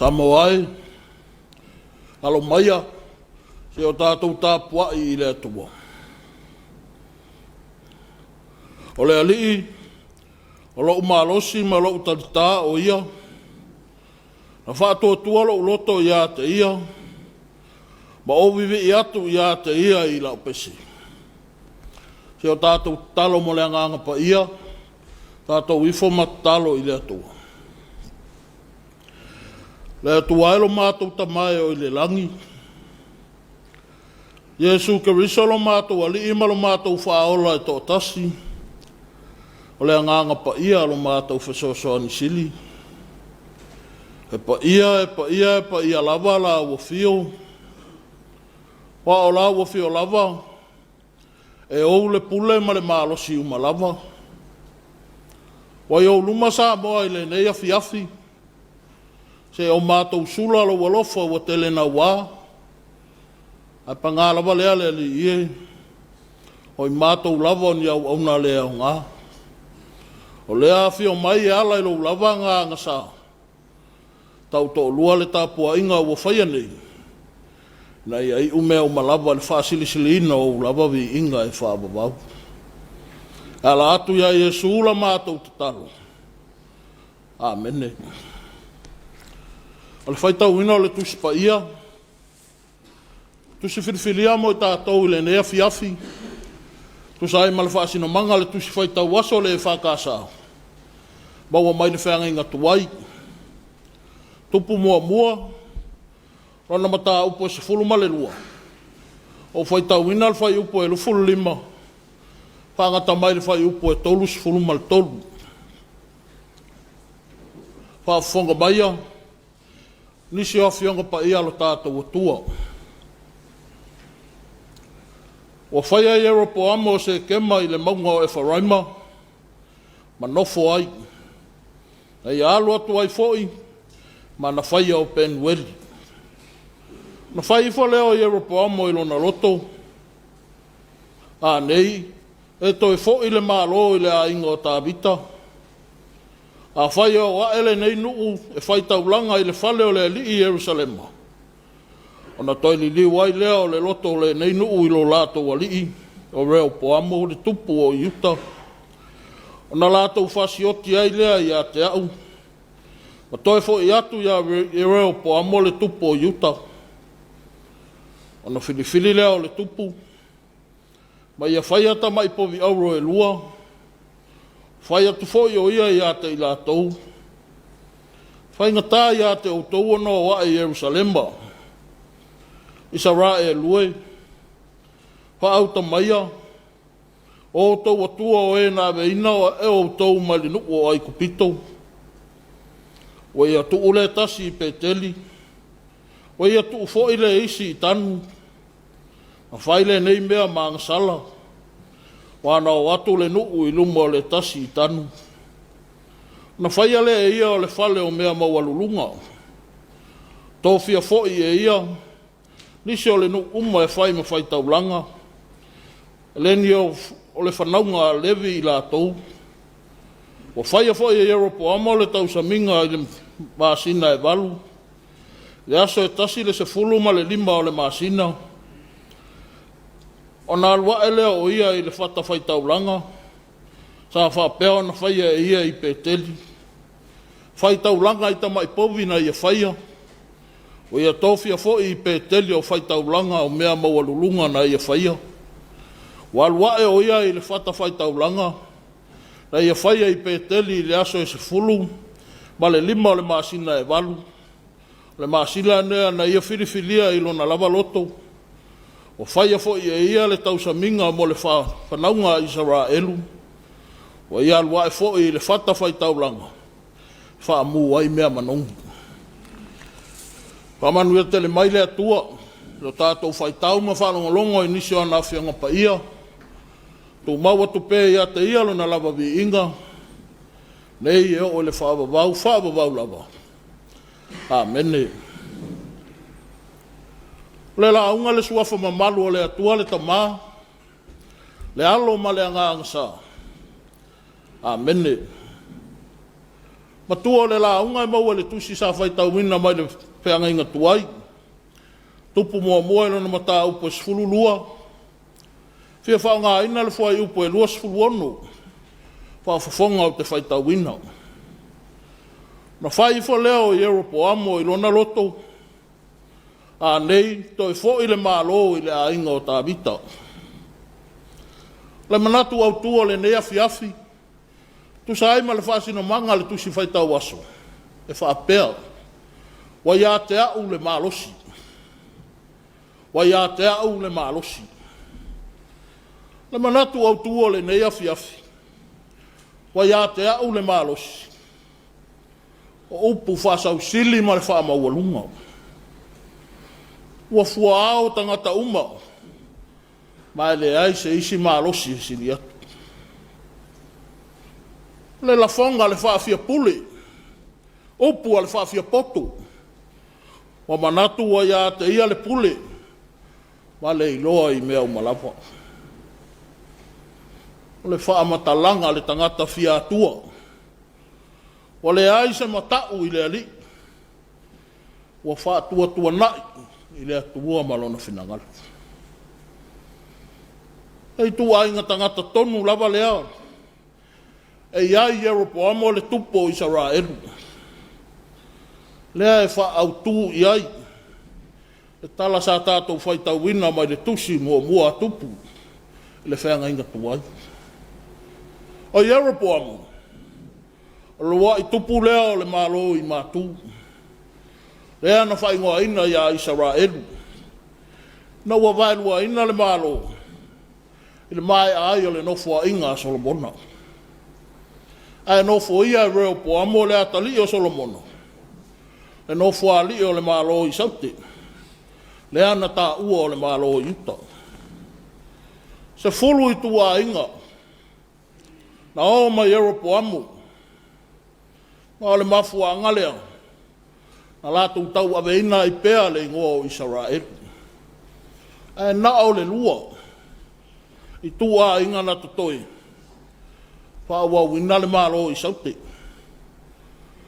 Samoa alo maia se o tātou Tapuaiga i le atua. O le alii, o lo umalosi ma lo utalita o ia, na whātua tua lo uloto ia te ia, ma o vivi i atu ia te ia i lau pesi. Se o tātou talo mo le anganga pa ia, tātou ifo matalo i le atua. Le atua elo mātou tamai o i le langi. Yesu Keriso lo mātou ali ima lo mātou whaola e tō tasi. O le anganga pa ia lo mātou whesosoani sili. E pa ia lava la ua fio. Wa o la ua fio lava. E ou le pule ma le malosi uma lava. Wa iau luma sa moa i le nei Afiafi. Se o mātou sula lo walofa wa tele na wā. A panga lava lea le li ie. O i mātou lava ni au auna lea o ngā. O lea fio mai e ala i lo lava ngā sa. Tau to lua le Tapuaiga ua whaia nei. Nei ai ume o malava le whaasilisili o lava vi inga e whaababau. Ala atu ia Yesu la mātou te talo. Amene. Ala whaitau ina o le tusi pa ia. Tusi whiriwhiria mo i tātou le ne Afiafi. Tusi ai ma le whaasino manga le tusi whaitau waso le e whakasao. Baua mai le whaanga inga tuai. Tupu mua mua. Rana mata upo e se fulu ma le lua. O whaitau ina le whai upo e lu fulu lima. Whaangata mai le whai upo e tolu se fulu ma le tolu. Whaafonga maia. Nisi o whionga pa ia lo tātou atua. O whaia i Europo amo se kema i le maunga o e wharaima. Ma nofo ai. Nei alu atu ai foi. Ma na whaia o Penweli. Na whai ifo leo i Europo amo i lona loto. A nei. E toi foi le malo i le a inga o tābita. A whai o aele nei nuu e whai taulanga i le whale o le li i Jerusalema. O na toi li wai leo le loto le nei nuu i lo lato wa li o reo po amo le tupu o Iuta. O na lato whasioti ai lea i a te au. Ma toi fo i atu i a reo po amo le tupu o Iuta. O na whiliwhili leo le tupu. Ma ia whai ata mai povi auro e lua. Whai atu fo i o ia i a te i latou. Whai ngatā i a te o tau ono wa i Jerusalema. Isa ra e lue. Wha au ta maia. O tau atua o e nā veina e o tau mai nuku o ai kupito. O ia tu ule tasi i peteli. O ia tu fo i le isi i tanu. Ma whaile nei mea maanga sala. Wana o atu le nuku i lumo le tasi i tanu. Na whaia le e ia o le whale o mea maualulunga. Tō fia fo i e ia. Nisi o le nuku uma e whai ma whai taulanga. Leni o le whanaunga levi i la tau. O whaia fo i e Europo amo le tau saminga i le maasina e walu. Le aso e tasi le se fulu ma le lima o le maasina. O nā alua e lea o ia i le whata whai taulanga. Sa whapea na whaia e ia i peteli. Whai taulanga i tamai povina i a whaia. O ia tōwhia fo i peteli o whai taulanga o mea maualulunga na i a whaia. O alua e o ia i le whata whai taulanga. Na i a whaia i peteli i le aso e se fulu. Ma le lima o le maasina e walu. Le maasila nea na ia whiriwhilia i lona lava loto. O whaia fo i e ia le tausaminga mo le whanaunga Israelu. O ia alua e fo i le whata whai taulanga. Whaamu ai mea manongi. Whamanu ia tele mai le atua. Lo tātou whai tau ma whanongolongo i nisi o ana whianga pa ia. Tō maua tupe ia te ia lo na lava vi inga. Nei e o le whaabavau lava. Amene. Le la aunga le suafa mamalu o le atua le tamā. Le alo ma le anga sa. Amene. Matua le la unga maua le tusi sa whaitau wina mai le peanga inga tuai. Tupu mua mua ilo na mata upo sifulu lua. Fia whaonga ina le fuai upo e lua sifulu onu. Whaafafonga o te whaitau wina. Na whai ifo leo i Europo amo i lona loto. A nei, toi fo i le malo i le a inga o tā vita. Le manatu au tua le nei Afiafi. Tu sa aima le whaasino manga le tusi whaitau aso. E whaapea. Wa ia te au le malosi. Wa ia te au le malosi. Le manatu au tua le nei Afiafi. Wa ia te au le malosi. O upu whaasau sili ma le whaamaualunga. Ua fua ao tangata uma. Mai le ai se isi malosi sili atu. Le la fonga le whaafia pule. Upu le whaafia poto. Wa manatu wa ia te ia le pule. Ma le iloa i mea umalapa. Le whaamatalanga le tangata fia atua. Wa le ai se matau i le ali. Wa whaatua tua nai. I le atua malona whinangala. Ei tu ainga tangata tonu lava lea. Ei ai Europo amo le tupo i Saraelu. Lea e wha au tu i ai. E tala sa tātou whaitau wina mai le tusi mua tupu. I le whenga inga tuai. O Europo amo. O lua i tupu lea o le malo i mātu. Lea na whaingoa ina ia i Saraelu. Na ua vailua ina le malo. I le mai ai o le nofua inga Solomona. Ai nofua ia reo po amo le atali o Solomona. Le nofua li o le malo i Saute. Lea na tā ua o le malo i Uta. Se fulu i tua inga. Na o mai Europo amo. Ma le mafua angalea. Na lātou tau aveina i pēa le ingoa o Israel. E na au le lua. I tua inga na tutoi. Whaua wina le malo i Saute.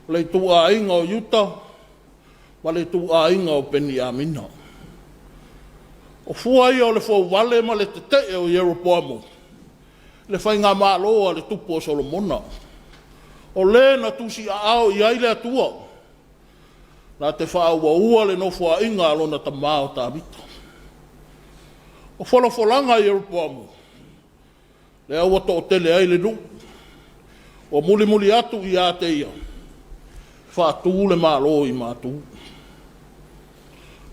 Le tua inga o Utah. Ma le tua inga o Peniamina. O fua ia o le fua wale ma le tete o Yeropoamo. Le whainga malo le tupu o Solomona. O le na tusi a ao i aile atua. Na te whaua ua le nofua inga alona ta mao ta vita. O whalafolanga i Yeropoamo. Le aua to o tele aile nu. O muli atu i a te ia. Whaatu le malo i mātu.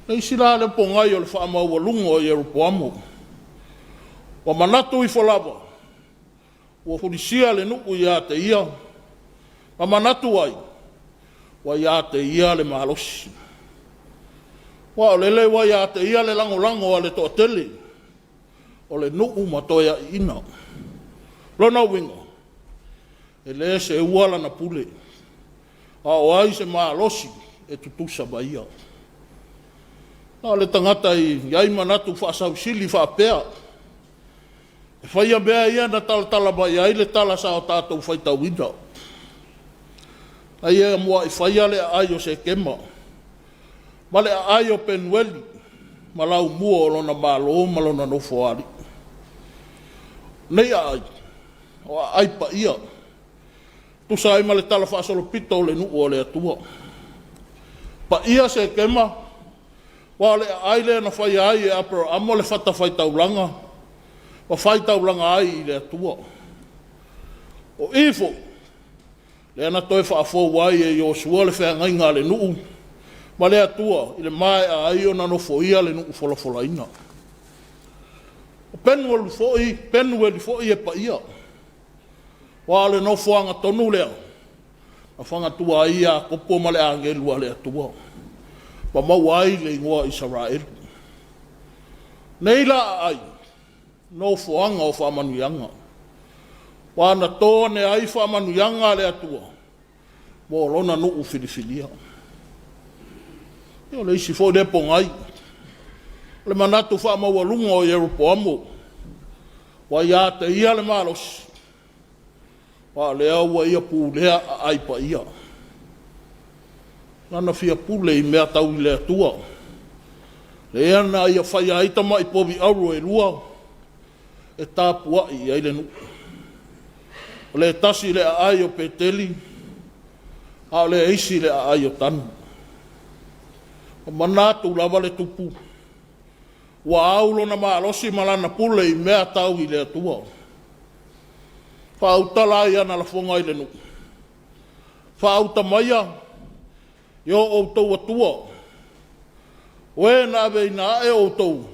Nei sila le pongai o le whaamaua lungo i Yeropoamo. Wa manatu i whalava. Wa polisia le nuku i a te ia. Wa manatu ai. Wa ia te ia le malosi. Wa o lele wa ia te ia le lango a le to tele. O le nuku matoia ina. Lona wingo. E le se uala na pule. A o ai se malosi e tutusa baia. Na le tangata i iai manatu whaasau sili whaapea. E whaia bea ia na tala bai ai le tala sa o tātou whaitau wina. Ai e mua i whaia le ai o se kema. Ma le ai o Penueli. Ma lau mua o lona malo ma lona nofo ari. Nei ai. O ai pa ia. Tusa ai ma le tala whaasolo pito o le nuu o le atua. Pa ia se kema. Wa le ai le na whaia ai e apero amo le whata whaitaulanga. Wa whaitaulanga ai i le atua. O ifo. Le ana toi whaafo wai e Joshua le whaingainga le nuu. Ma le atua i le mai a ai o nano foia le nuu fola ina. O penueli foi e pa ia. Wa le no fuanga tonu lea. A whanga tua ia kopo ma le angelua le atua. Pa mawai le ingoa Israel. Nei la ai. No fuanga o whamanuyanga. Wa na tōne ai whamanuyanga le atua. Mo lona nuu filifilia. Io le isi fo de pongai. Le manatu whamawalunga o Yeropoamo. Wa ia te ia le malos. Wa lea ua ia pūlea a aipa ia. Nana fia pule I mea tau I le atua. Le ana ia whai aita mai povi auro e lua. E Tapuaiga I le nu. O le tasi le ai o peteli. A le eisi le ai o tanu. O manatu lava le tupu. Wa aulo na maalosi malana pule I mea tau I le atua. Whautala I ana la fonga I le nu. Whauta maia. Yo outou atua. Oe na vei na e outou.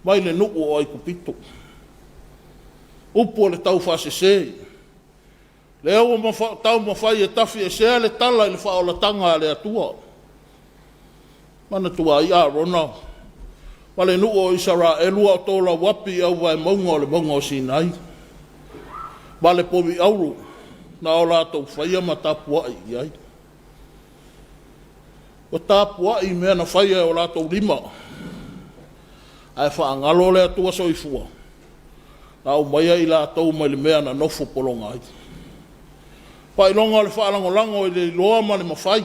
Mai le nuku o ai kupito. Upo le tau whasese. Le au tau mawhai e tafi e sea le tala I le whaolatanga le atua. Mana tua I a rona. Ma le nuku o Isara e lua o tola wapi au vai maunga o le maunga o Sinai. Ma le povi auru. Na o la tau whaia ma Tapuaiga ai. O Tapuaiga mea na whaia o la tau lima. Ai whaangalo le atua soifua. Na o maia I la tau mai le mea na nofo polonga ai. Pailonga le whaalangolango I le loa ma le mawhai.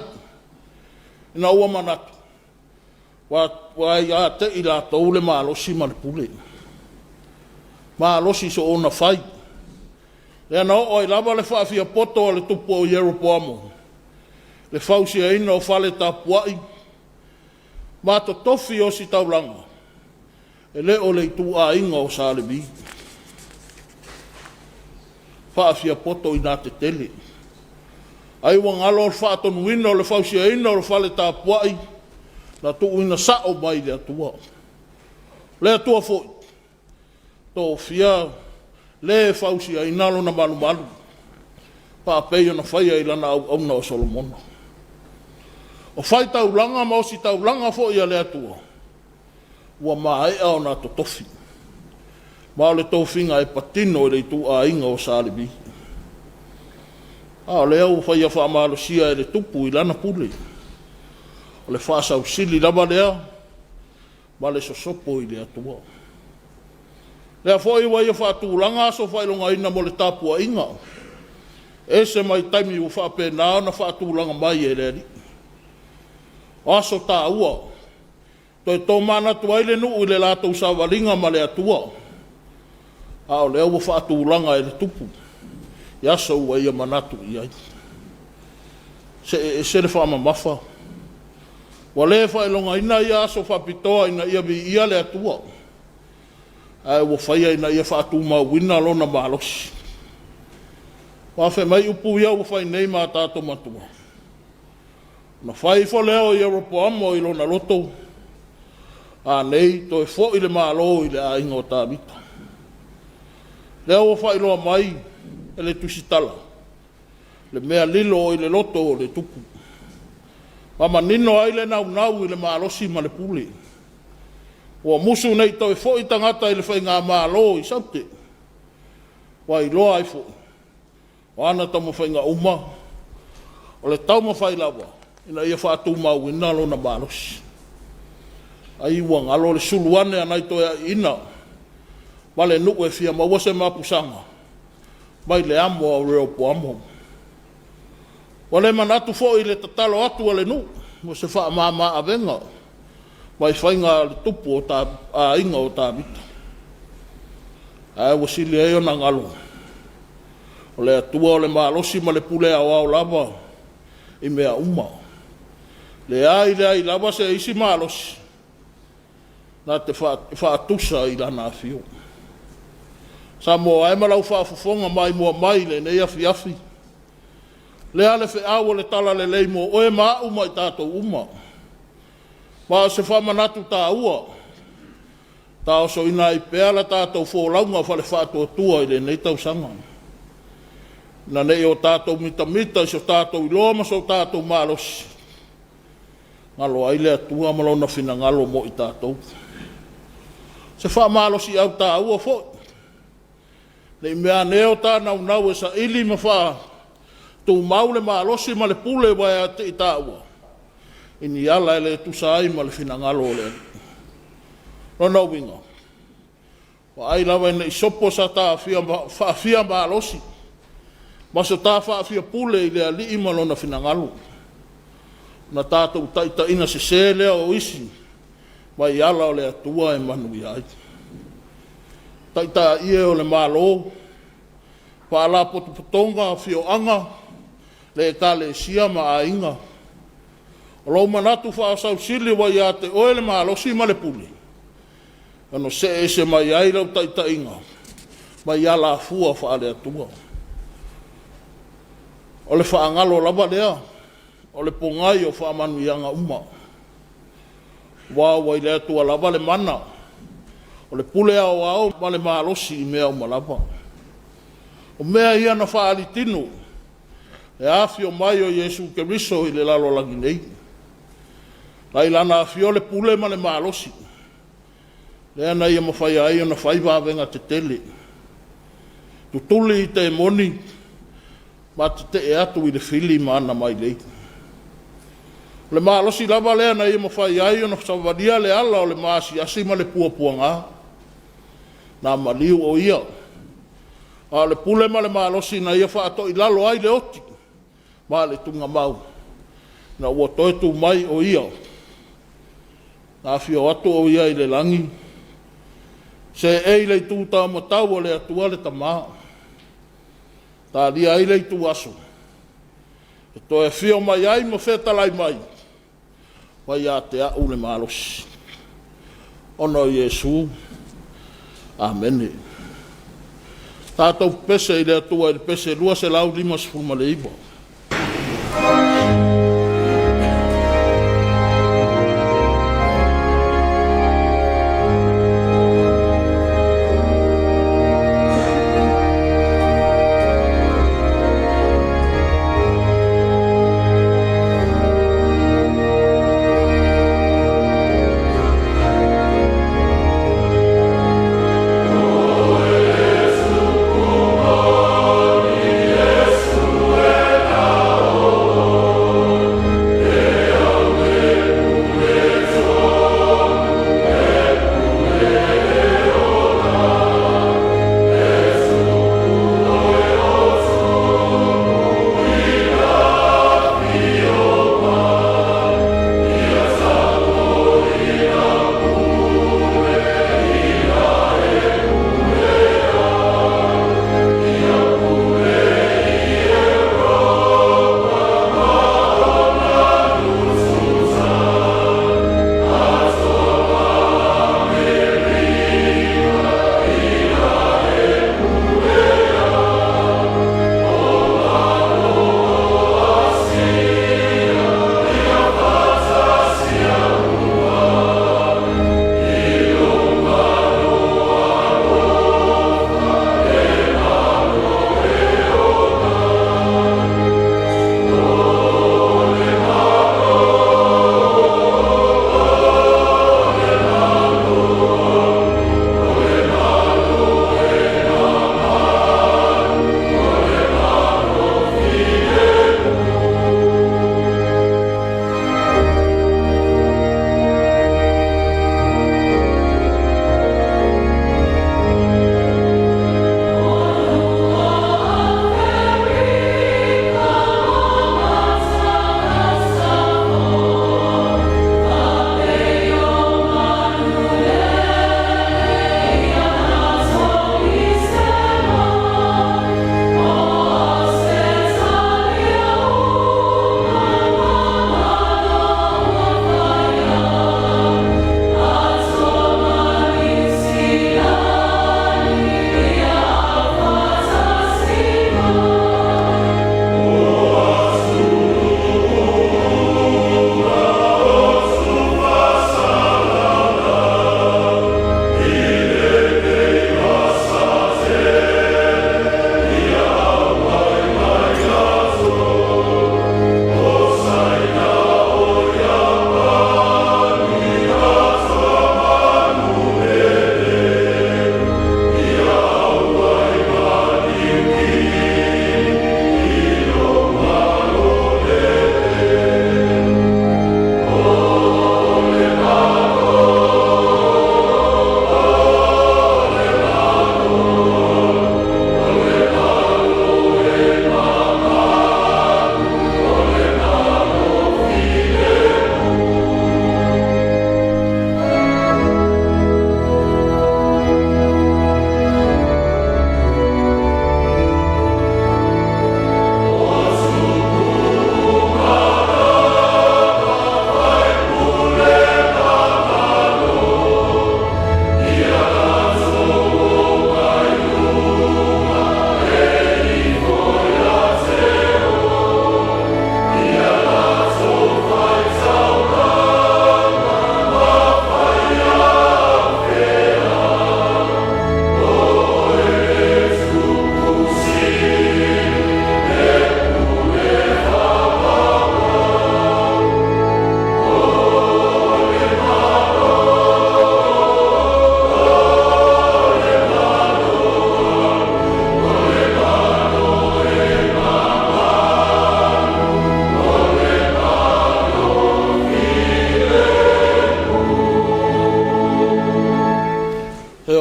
Ina ua manatu. Wa ia te I la tau le maalosi ma le pule. Maalosi so ona whai. Le ana o I lava le whaafia poto o le tupu o Yeropoamo. Le fausi a ina o whale Tapuaiga. Ma to tofi o si taulanga. E le o le tu a inga o Salebi. Whaafia poto I nā te tele. Ai wangalo o whaatonu ina o le fausi a ina o le whale Tapuaiga. Na tu ina sao mai le atua. Le atua foi. Tō fia le fausi a inalo na malu malu. Pa peio na whaia I lana au na o Solomona. O whai taulanga ma o si taulanga fo ia le atua. Ua maae au na to tofi. Ma o le tofinga e patino I le tu a inga o Salebi. A le au whaia wha maalosia e le tupu I lana pule. O le whaasau sili lava lea. Ma le sosopo I le atua. Lea fwoi wai e whaatulanga so whailonga ina mo le Tapuaiga. E se mai taimi u whaapena na whaatulanga mai e leri. Aso tā ua. Toi tō mana tuai le nuu I le lātou sawalinga ma le atua. Ao le au whaatulanga e le tupu. Iaso ua ia manatu I ai. Se le whaama mafa. Wa le whailonga ina ia aso whapitoa ina ia vi ia le atua. Ai ua whaia ina ia whaatuma wina lona maalosi. Wawhe mai upu ia ua whai nei mā tātou matua. Na whai fo leo I Yeropoamo I lona loto. A nei to e fo I le malo I le a ingo tā mita. Leo ua whai loa mai e le tusitala. Le mea lilo I le loto o le tupu. Mama nino ai le nau I le maalosi ma le pule. Ua musu nei to e fo I tangata I le whai ngā malo I saute. Wa I loa ai fo. O ana tamo whai ngā uma. O le tau ma whai lawa. Ina ia whaatu mau ina lona maalosi. Ai ua ngalo le suluane anai to e ina. Ma le nuku e fia maua se mapusanga. Mai le amo au reo po amo. Wa le manatu fo I le tatalo atu a le nuku. Mo se wha maa avenga. Mai whainga le tupu o tā a inga o tā mita. Ai wasili e o na ngalo. O le atua o le maalosi ma le pule au au lava. I mea uma. Le ai lava se isi maalosi. Nā te whaatusa I lana afio. Samoa e malau whaafufonga mai mua mai le nei Afiafi. Le ale whi au le tala le leimo o e maa uma I tātou uma. Ma se whamanatu tā ua. Tā oso ina I peala tātou whōlaunga whale whātua tua I le nei tau sanga. Na nei o tātou mita I so tātou I loma so tātou maalosi. Ngalo ai le atua malona whina ngalo mo I tātou. Se wha maalosi au tā ua fo. Nei mea neo tā nau e sa ili ma wha. Tū maule maalosi ma le pule wai a te I tā ua. Ini ala ele tusa ai ma le whina ngalo le. Rona winga. Wa ai lawa ina I sopo sa tā fia maalosi. Maso tā whaafia pule I le ali I malona whina ngalo. na tātou taitaina se lea o isi, mai ala o le atua e manu i ai. Taita ie o le malo, paala potopotonga fioanga, le kale sia ma ainga. O lau manatu whaasau sili wa ia te oe le malo si ma le puli. Ano se se mai ai lau taitainga, mai ala fua whaale atua. O le whaangalo lava lea, o le pongai o whaamanu ianga uma. Wa i le atua lava le mana, o le pule au ma le maalosi i mea umalava. O mea ia na whaali tino, e awhi o mai o Yesu Keriso i le lalo langi nei. Lai lana awhi o le pule ma le maalosi. Lea na ia mawhai ai o na whaiva venga te tele. Tutuli i te moni, ma te e atu i le fili maana mai lei. Le maalosi lava lea na ia mawhai ai o na savadia le ala o le maasi asi ma le puapuanga. Na maliu o ia. A le pule ma le maalosi na ia whaato i lalo ai le oti. Ma le tunga mau. Na ua toe tu mai o ia. Na fio atu o ia i le langi. Se ei le tūta mo tau o le atua le tamaa. Tā lia ei le tu aso. E toe fio mai ai mo whetalai mai. Vai a te au le maalosi. Ono Yesu. Amen. Tātou pese i le atua i le pese lua se lau lima sefulma le iwa. Oh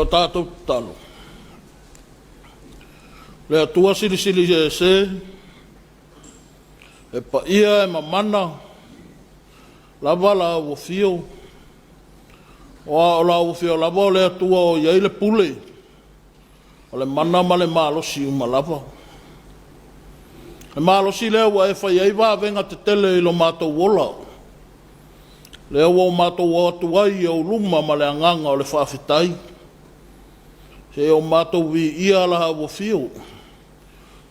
o tātou talo. Le atua sili se, e pa ia e mamana, lava la o fio, o la o fio lava o le atua o iai le pule, o le mana ma le malosi uma lava. Le malosi lea ua e fai aiva venga te tele ilo mātou wola. Lea ua o mātou o atuai o luma ma le anganga o le whaafitai. Se o mātou vi ia la o fio.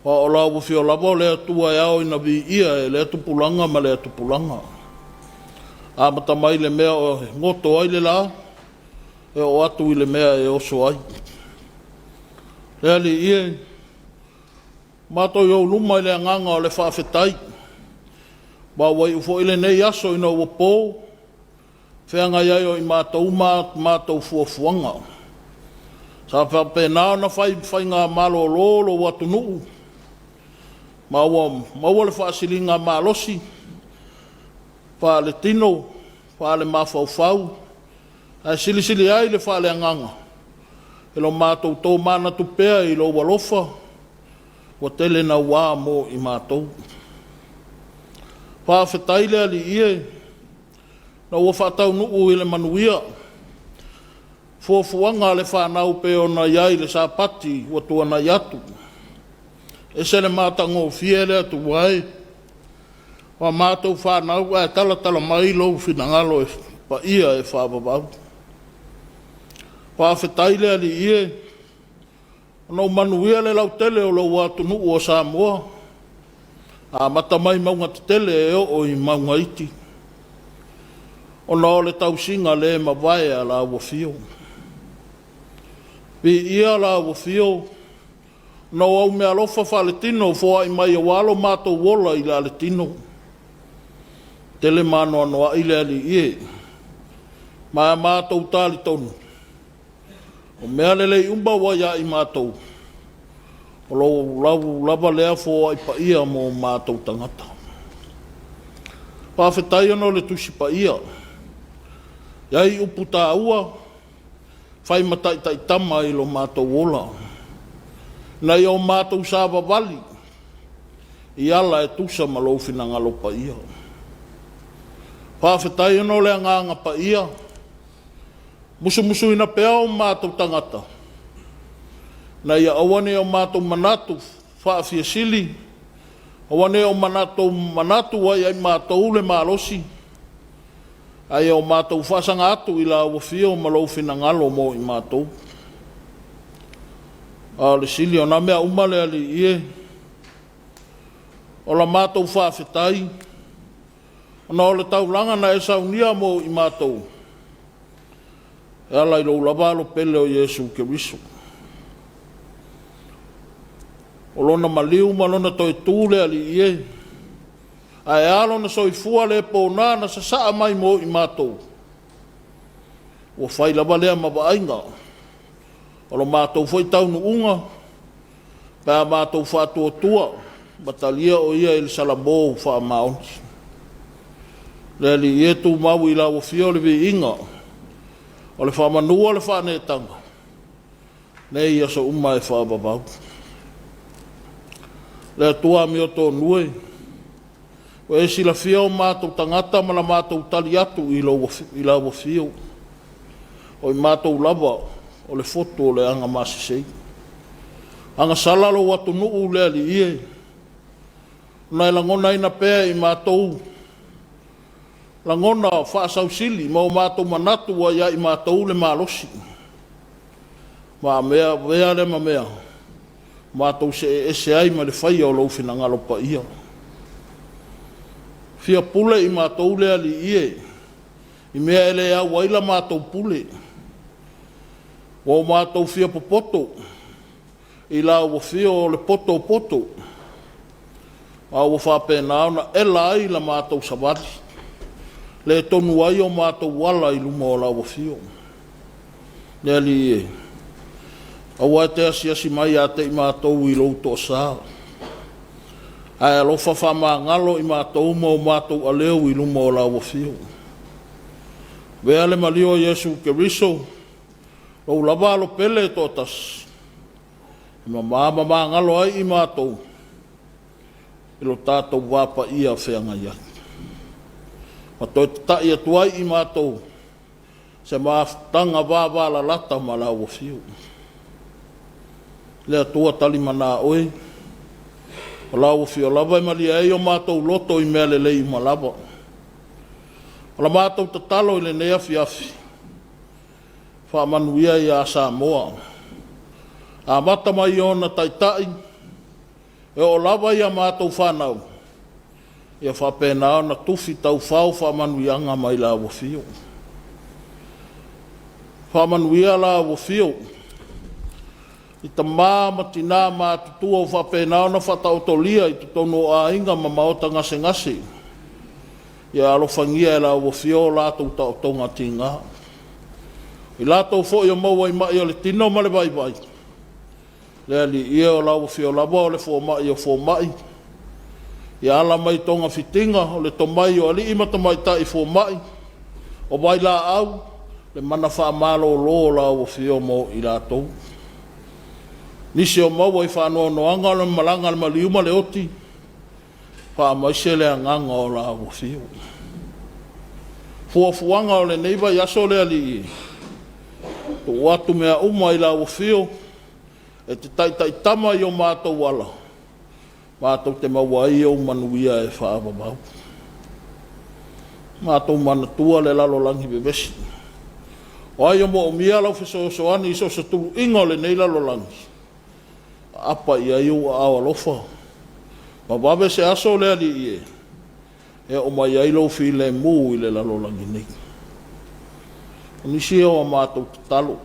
Wa o la o fio lava o le atua e ao ina vi ia e le atupulanga ma le atupulanga. A mata mai le mea o ngoto ai le la, e o atu i le mea e oso ai. Lea li ie, mātou iau luma i le anganga o le whaafetai. Wa wai ufo i le nei aso ina ua pō, whianga iai o i mātou fuafuanga. Sa whapena na whai ngā malo lolo watu nuu. Maua le whaasilinga malosi, wha le tino, wha le mawhauwhau, ai sili ai le wha le anganga. E lo mātou tō mana tupea i lo walofa, wa tele na wā mō i mātou. Wha whetaile ali ie, na ua whatau nuu i le manuia, fuafuanga le whanau peo na iai le sāpati, wa tua na iatu. E se le mātango fie le atu wai, wa mātou whanau e tala mai lo finangalo e pa ia e whababau. Wha whetaile ali ie, no manuia le lau tele o lau atu nuu o Samoa, a mata mai maunga te tele e o i maunga iti. O na o le tausinga le mawai a la ua fio. Pi ia la ua fio, no au mea lofa wha le tino, fua i mai a walo mātou wola i la le tino. Tele mano anoa i le ali ie. Mai mātou tāli tonu. O mea lele umba wa ia i mātou. O lau lava lea fua i pa ia mo mātou tangata. Pawhetai ano le tusi pa ia. Iai upu tā ua, whai matai tama i lo mātou wola. Nei o mātou sāwa wali, i ala e tusa ma lo finanga lo pa ia. Pawhetai ano le anganga pa ia, musu ina pea o mātou tangata. Nei awane o mātou manatu, whaafia sili, awane o manatu wai ai mātou le malosi, ai o mātou whasanga atu i la wafio ma lo finangalo mo i mātou. A le sili o na mea umale ali ie, o la mātou whaafetai, o na o le taulanga na e saunia mo i mātou. E ala i lo lavalo pele o Yesu Keriso. O lona maliu ma lona toi tūle ali ie, a e alo na soifua le pōnā na sa mai mo i mātou. O whai lava lea mawaainga. O lo mātou foi taunu unga, pēa mātou whātua tua, batalia o ia ili salambo wha maonti. Le li ie tū mau i la o fio le vi inga, o le whamanua le whanetanga. Nei ia so uma e whababau. Le atua mi o tō nue, o e sila fia o mātou tangata ma la mātou tali atu i la o fio. O i mātou lava, o le foto o le anga masisei. Anga salalo watu nuu le ali ie. Nai langona ina pea i mātou. Langona whaasau sili, ma o mātou manatu wa ia i mātou le malosi. Ma mea, vea le ma mea. Mātou se ai ma le whaia o lau finangalo pa ia. Fia pule i mātou le ali ie. I mea ele au waila mātou pule. O mātou fia popoto, i la o fia o le poto. A o whapena na ela ai la mātou savali. Le tonu ai o mātou wala i luma o la o fia. Le ali e. A wai te asi mai a te i mātou i louto sā. A e lofa whama ngalo i mātou mo mātou aleo i luma o la o fia. Vea le malio Yesu Keriso, o le whaamanga o le mātou tangata. O le mātou fia popoto, i la o fia o le poto. A o whapena na ela ai la mātou savali. Le tonu ai o mātou wala i luma o la o fia. Le ali e. A wai te asi mai a te i mātou i louto sā. A e lofa whama ngalo i mātou mo mātou aleo i luma o la o fia. Vea le malio Yesu Keriso, Lo lava lo pele totas. Mama ngalo ai I mātou. Ilo tātou wāpa ia whenga ia. Ma toi tai atuai I mātou. Se maafutanga wāwala lata ma la ua fiu. Lea tua tali mana oe. O la ua fiu lava I malia e o mātou loto I mea lelei ma lava. O la mātou tatalo I le ne Afiafi. Whaamanuia I a Samoa. A mata mai ona taitai. E o lava I a mātou whanau. Ia whapena na tufi tau whau whaamanuianga mai la ua fiu. Whamanuia la ua fiu. I ta māma tina mātutua o whapena na whataotolia I te tono a inga ma maota ngase ngase. Ia alofangia la ua fiu lātou taotonga tinga. I lātou fo I o maua I mai o le tino ma le vai vai. Lea li ia o la ua fiu lava o le fo mai o fo mai. Ia ala mai tonga fitinga o le tomai o ali ima tomai ta I fo mai. O vai la au. Le mana wha malo lo la o fio mo I lātou. Nisi o maua I whanua noanga le malanga le maliuma le oti. Wha maise le anganga o la o fio. Fuafuanga o le neiva I aso le ali. To watu mea uma I la o fio. E te taitai I o mātou wala. Mātou te maua I o manuia e whaavavau. Mātou manatua le lalo langi bebesi. O ai o mo o mia lau fesoani I so sa tulu inga le nei lalo langi. Apa I ai o awa lofa. Ma wawe se aso le ali I e. E o mai ai lau fi le mu I le lalo langi nei. O nisi o a mātou tatalo.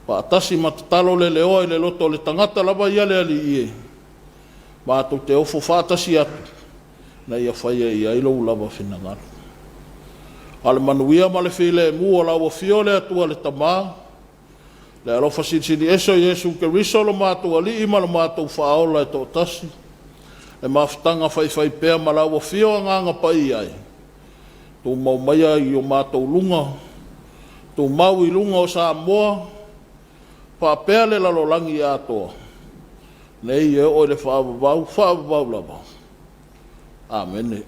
Pa atasi ma tatalo le leo I le loto le tangata lava I ale ali I e. Mātou te ofo whātasi atu. Na ia whaia I ai lau lava whinangaro. Ale manuia ma le while mua la ua fio le atua le tamā. Le alofa sini eso Yesu ke riso lo mātua li ima lo mātua whaola e tō tasi. Le mawhitanga whai pēr ma la ua fio nganga pai ai. Tō mau maia I o mātua lunga. Tō mau I lunga o Samoa. Pa pēr le lalo langi atoa. Nei e o le whaavavau lava. Amen.